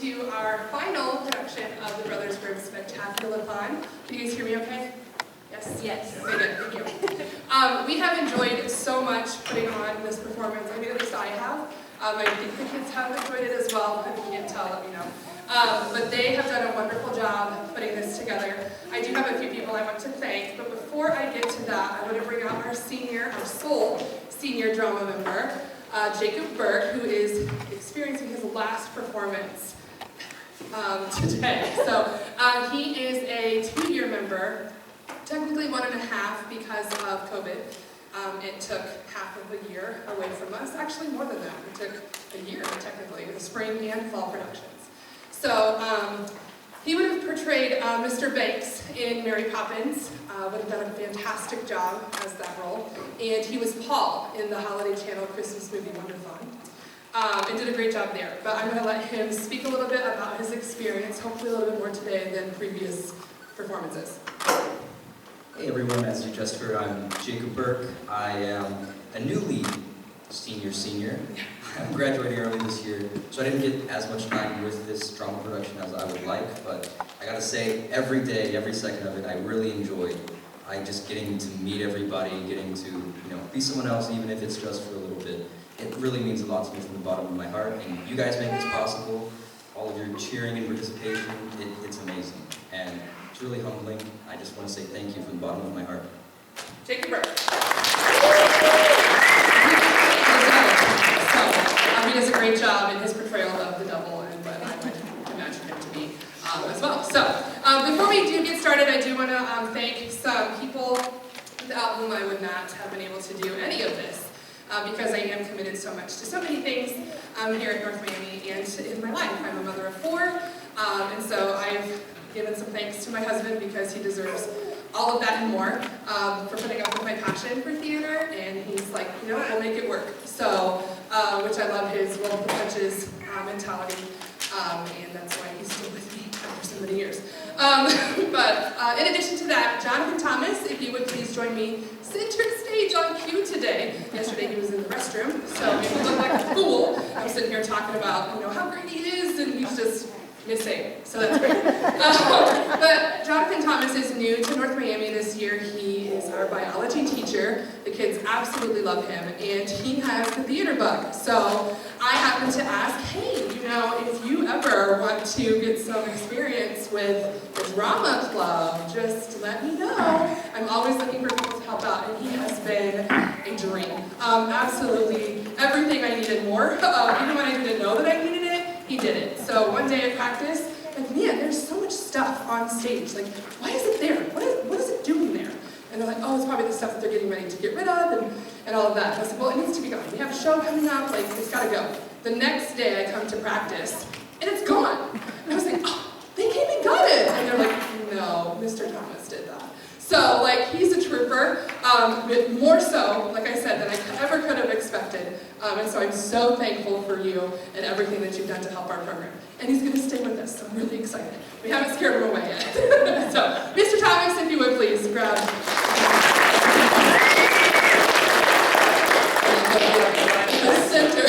into our final production of the Brothers Grimm Spectaculathon. Can you guys hear me okay? Yes? Yes. Okay, good, thank you. We have enjoyed so much putting on this performance. I mean, at least I have. I think the kids have enjoyed it as well. If you can't tell, let me know. But they have done a wonderful job putting this together. I do have a few people I want to thank, but before I get to that, I want to bring out our sole senior drama member, Jacob Burke, who is experiencing his last performance today. So he is a 2-year member, technically 1.5 because of COVID. It took half of a year away from us, actually more than that. It took a year, technically, the spring and fall productions. So he would have portrayed Mr. Banks in Mary Poppins, would have done a fantastic job as that role, and he was Paul in the Holiday Channel Christmas movie Wonderthon, and did a great job there. But I'm going to let him speak a little bit about his experience, hopefully a little bit more today than previous performances. Hey everyone, as you just heard, I'm Jacob Burke. I am a newly senior. I'm graduating early this year, so I didn't get as much time with this drama production as I would like, but I gotta say, every day, every second of it, I really enjoyed. Just getting to meet everybody, getting to be someone else, even if it's just for a little bit. It really means a lot to me from the bottom of my heart, and you guys make this possible. All of your cheering and participation, it's amazing. And it's really humbling. I just want to say thank you from the bottom of my heart. Jacob Burke. He does a great job in his portrayal of the devil and what I would imagine him to be as well. So before we do get started, I do want to thank some people without whom I would not have been able to do any of this. Because I am committed so much to so many things here at North Miami and in my life. I'm a mother of 4, and so I've given some thanks to my husband because he deserves all of that and more for putting up with my passion for theater, and he's like, we'll make it work. So, which I love his roll up the punches mentality, and that's why he's still with me after so many years. But in addition to that, Jonathan Thomas, if you would please join me center stage on cue today. Yesterday he was in the restroom, so if you look like a fool, I'm sitting here talking about how great he is, and he's just missing, so that's great. But Jonathan Thomas is new to North Miami this year. He is our biology teacher. The kids absolutely love him, and he has the theater bug. So I happened to ask, hey, if you ever want to get some experience with the drama club, just let me know. I'm always looking for people to help out, and he has been a dream. Absolutely everything I needed more. Even when I didn't know that I needed it, he did it. So one day of practice, man, there's so much stuff on stage. Like, why is it there? What is it doing there? And they're like, oh, it's probably the stuff that they're getting ready to get rid of and all of that. And I said, well, it needs to be gone. We have a show coming up, it's gotta go. The next day I come to practice, and it's gone. And I was like, oh, they came and got it. And they're like, no, Mr. Thomas did that. So, he's a trooper, more so, like I said, than I ever could have expected. And so I'm so thankful for you and everything that you've done to help our program. And he's going to stay with us, so I'm really excited. We haven't scared him away yet. So, Mr. Thomas, if you would please grab. The center.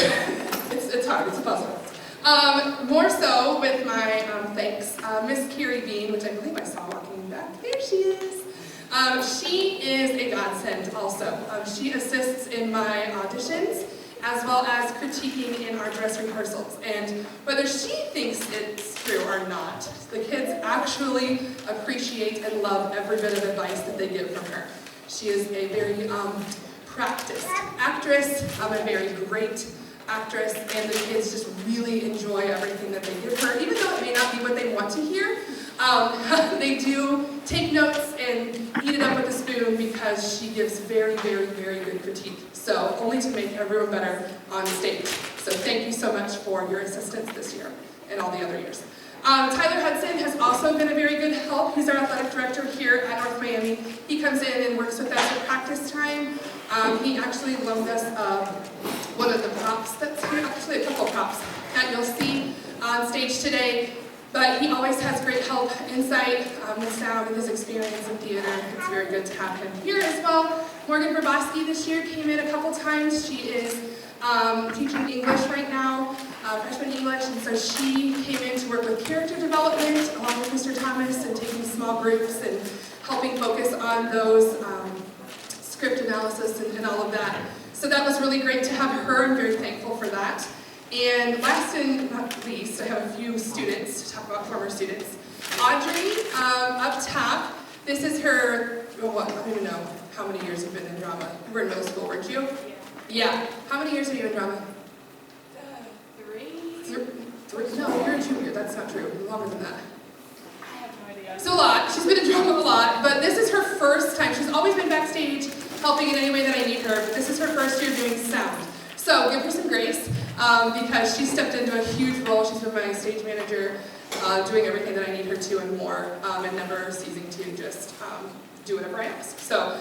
It's hard, it's a puzzle. More so with my thanks, Miss Carrie Bean, which I believe I saw walking back. There she is. She is a godsend also. She assists in my auditions as well as critiquing in our dress rehearsals. And whether she thinks it's true or not, the kids actually appreciate and love every bit of advice that they get from her. She is a very practiced actress, a very great actress, and the kids just really enjoy everything that they give her, even though it may not be what they want to hear. They do take notes and eat it up with a spoon because she gives very, very, very good critique. So only to make everyone better on stage. So thank you so much for your assistance this year and all the other years. Tyler Hudson has also been a very good help. He's our athletic director here at North Miami. He comes in and works with us at practice time. He actually loaned us one of the props that's here, actually a couple props that you'll see on stage today. But he always has great help, insight, with sound, and his experience in theater. It's very good to have him here as well. Morgan Brabowski this year came in a couple times. She is teaching English right now, freshman English, and so she came in to work work with character development along with Mr. Thomas and taking small groups and helping focus on those script analysis and all of that. So that was really great to have her. I'm very thankful for that. And last and not least, I have a few students to talk about, former students. Audrey, up top, this is her, I don't even know how many years you've been in drama. You were in middle school, weren't you? Yeah. How many years are you in drama? 3. No, you're a junior. That's not true. Longer than that. I have no idea. It's a lot. She's been in drama a lot, but this is her first time. She's always been backstage helping in any way that I need her, but this is her first year doing sound. So give her some grace because she stepped into a huge role. She's been my stage manager, doing everything that I need her to and more, and never ceasing to just do whatever I ask. So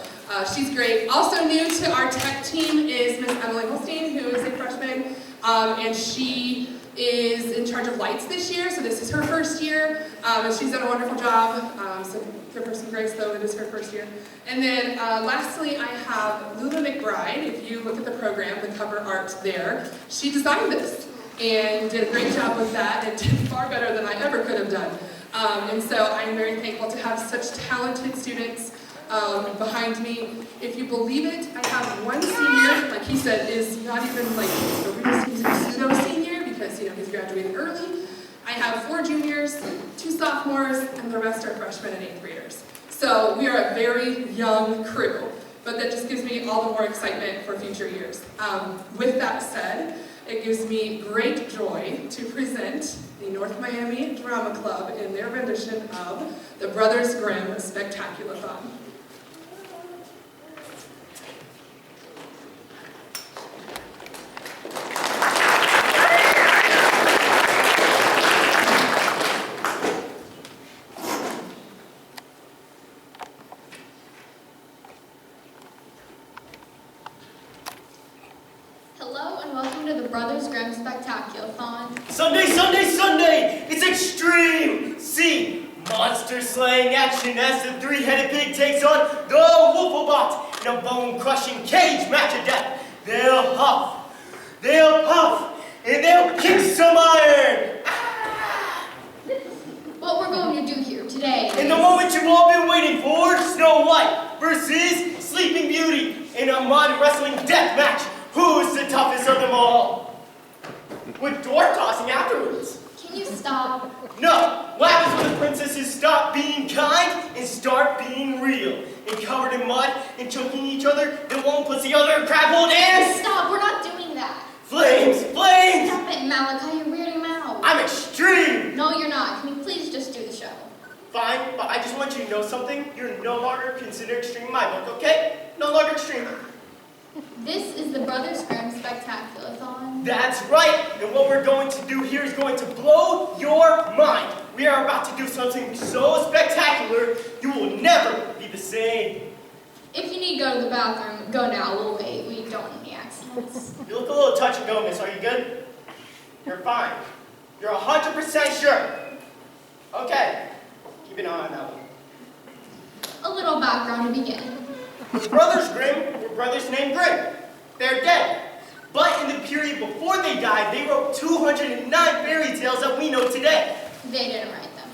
she's great. Also new to our tech team is Miss Emily Holstein, who is a freshman, and she is in charge of lights this year, so this is her first year, and she's done a wonderful job, so give her some grace though, it is her first year. And then lastly, I have Lula McBride. If you look at the program, the cover art there, she designed this and did a great job with that and did far better than I ever could have done. And so I'm very thankful to have such talented students behind me. If you believe it, I have one senior, like he said, is not even like he's a pseudo-senior because he's graduating early. I have 4 juniors, 2 sophomores, and the rest are freshmen and 8th graders. So we are a very young crew, but that just gives me all the more excitement for future years. With that said, it gives me great joy to present the North Miami Drama Club in their rendition of the Brothers Grimm SPECTACULATHON. Hello and welcome to the Brothers Grimm SPECTACULATHON. Sunday, Sunday, Sunday! It's extreme! See, monster slaying action as the 3-headed pig takes on the Wolfobot in a bone-crushing cage match of death. They'll huff, and they'll kick some iron! What we're going to do here today In the moment you've all been waiting for, Snow White versus Sleeping Beauty in a mud wrestling death match. Who's the toughest of them all? With door tossing afterwards. Can you stop? No! What happens when the princesses stop being kind and start being real? And covered in mud and choking each other, then one puts the other in crab hole and... Stop, we're not doing that. Flames! Flames! Stop it, Malachi, you're weirding him out. I'm extreme! No, you're not. Can you please just do the show? Fine, but I just want you to know something. You're no longer considered extreme in my book, okay? No longer extreme. This is the Brothers Grimm SPECTACULATHON. That's right! And what we're going to do here is going to blow your mind. We are about to do something so spectacular, you will never be the same. If you need to go to the bathroom, go now. We'll wait. We don't want any accidents. You look a little touch and go, miss. Are you good? You're fine. You're 100% sure. Okay. Keep an eye on that one. A little background to begin. The Brothers Grimm were brothers named Grimm. They're dead. But in the period before they died, they wrote 209 fairy tales that we know today. They didn't write them.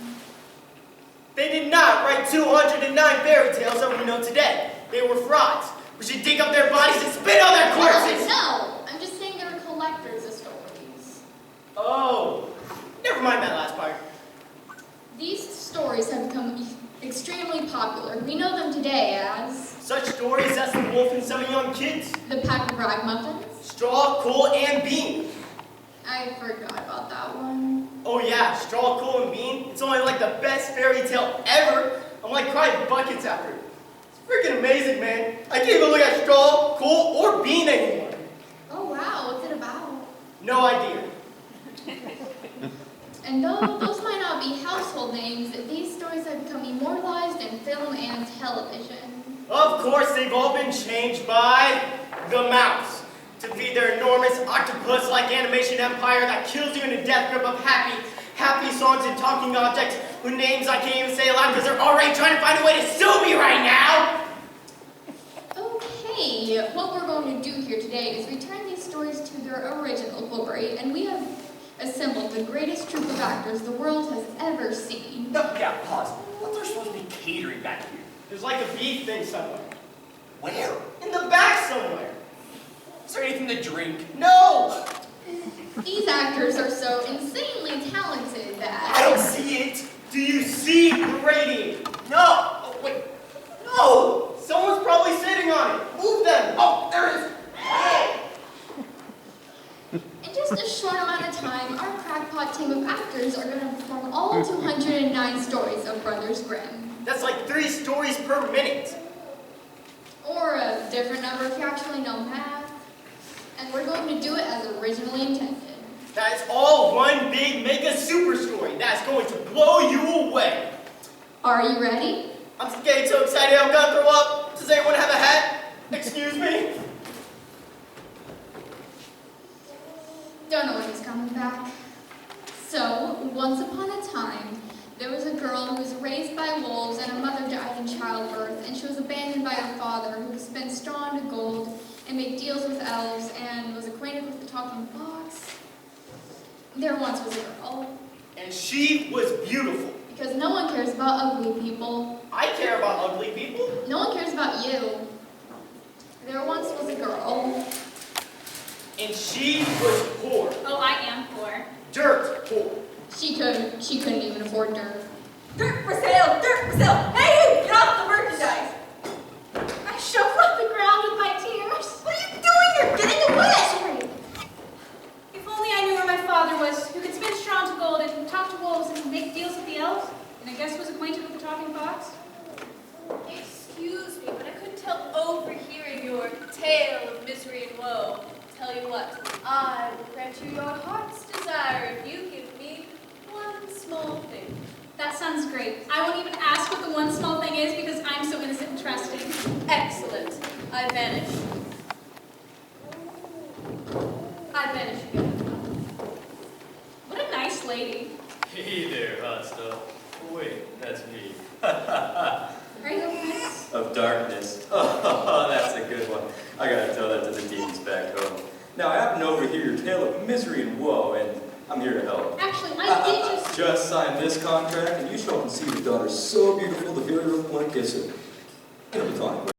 They did not write 209 fairy tales that we know today. They were frauds. We should dig up their bodies and spit on their corpses. No, I'm just saying they were collectors of stories. Oh, never mind that last part. These stories have become extremely popular. We know them today as Such stories as The Wolf and 7 Young Kids, The Pack of Ragmuffins. Straw, Coal, and Bean. I forgot about that one. Oh yeah, Straw, Coal, and Bean. It's only like the best fairy tale ever. I'm like crying buckets after it. It's freaking amazing, man. I can't even look at Straw, Coal, or Bean anymore. Oh wow, what's it about? No idea. And though those might not be household names, these stories have become immortalized in film and television. Of course, they've all been changed by the mouse to feed their enormous octopus-like animation empire that kills you in a death grip of happy songs and talking objects whose names I can't even say aloud because they're already trying to find a way to sue me right now. Okay, what we're going to do here today is return these stories to their original glory, and we have assembled the greatest troupe of actors the world has ever seen. No, yeah, pause. I thought there's supposed to be catering back here. There's like a beef thing somewhere. Where? In the back somewhere. Is there anything to drink? No! These actors are so insanely talented I that... don't see it. Do you see the radiator? No! Oh, wait. No! Someone's probably sitting on it. Move them. Oh, there it is. Hey! In just a short amount of time, our crackpot team of actors are going to perform all 209 stories of Brothers Grimm. That's like 3 stories per minute. Or a different number if you actually know math. And we're going to do it as originally intended. That's all one big mega super story. That's going to blow you away. Are you ready? I'm getting so excited I'm gonna throw up. Does anyone have a hat? Excuse me? Don't know when he's coming back. So, once upon a time, there was a girl who was raised by wolves and her mother died in childbirth, and she was abandoned by her father, who spent straw into gold and made deals with elves and was acquainted with the talking fox. There once was a girl. And she was beautiful. Because no one cares about ugly people. I care about ugly people. No one cares about you. There once was a girl. And she was poor. Oh, I am poor. Dirt poor. She couldn't even afford dirt. Dirt for sale! Dirt for sale! Hey, you! Get off the merchandise! I shoveled up the ground with my tears. What are you doing? You're getting away! Sorry. If only I knew where my father was, who could spin straw into gold and talk to wolves and make deals with the elves, and I guess was acquainted with the talking fox. Excuse me, but I couldn't tell overhearing your tale of misery and woe. Tell you what, I will grant you your heart's desire if you give me one small thing. That sounds great. I won't even ask what the one small thing is because I'm so innocent and trusting. Excellent. I vanish. I vanish again. What a nice lady. Hey there, hot stuff. Oh, wait, that's me. Are you okay? Of darkness. Oh, that's a good one. I gotta tell that to the demons back home. Now, I happen to overhear your tale of misery and woe, and I'm here to help. Actually, I did Just sign this contract, and you shall conceive a daughter so beautiful the very earth want to kiss her. It'll be fine.